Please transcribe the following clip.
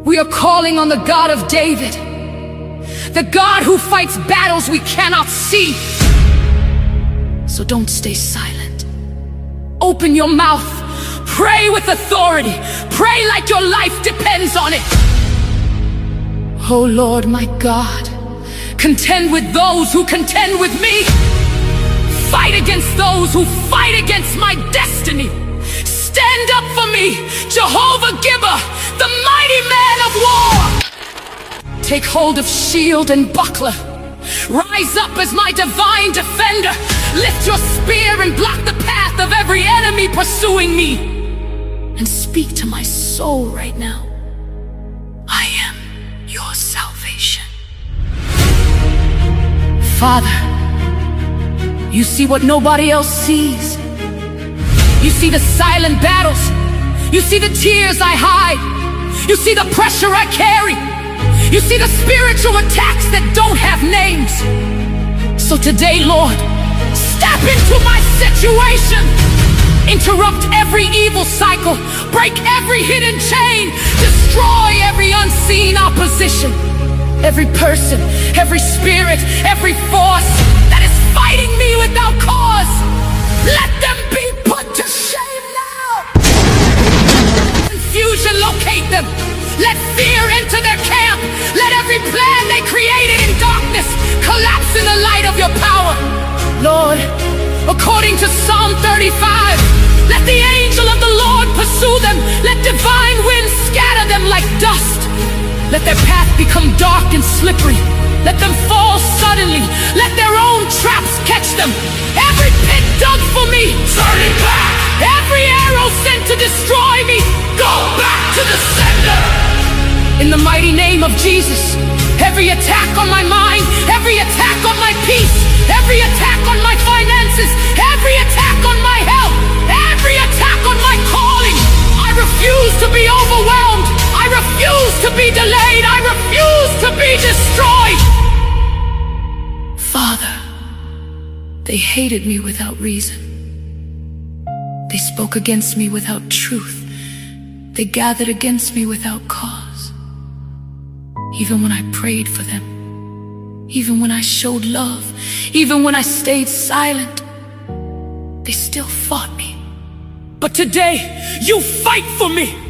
We are calling on the God of David, the God who fights battles we cannot see. So don't stay silent. Open your mouth. Pray with authority. Pray like your life depends on it. Oh Lord, my God, contend with those who contend with me. Fight against those who fight against my destiny. Stand up for me, Jehovah Gibbor, the mighty man of war. Take hold of shield and buckler. Rise up as my divine defender. Lift your spear and block the path of every enemy pursuing me. And speak to my soul right now. I am your salvation. Father, you see what nobody else sees. You see the silent battles. You see the tears I hide. You see the pressure I carry. You see the spiritual attacks that don't have names. So today, Lord, step into my situation. Interrupt every evil cycle. Break every hidden chain. Destroy every unseen opposition. Every person, every spirit, every force that is fighting me without cause, let them be put to shame now. Confusion locate them. Let fear enter their camp. Let every plan they created in darkness collapse in the light of your power. Lord, according to Psalm 35, let the angel of the Lord pursue them. Let divine winds scatter them like dust. Let their path become dark and slippery. Let them fall suddenly. Let their own traps catch them. Every pit dug for me, turn it back. Every arrow sent to destroy me, go back to the sender. In the mighty name of Jesus, every attack on my mind, every attack on my peace, every attack on my finances, every attack on my health, every attack on my calling, I refuse to be overwhelmed. I refuse to be delayed. I refuse to be destroyed. Father, they hated me without reason. They spoke against me without truth. They gathered against me without cause. Even when I prayed for them, even when I showed love, even when I stayed silent, they still fought me. But today, you fight for me.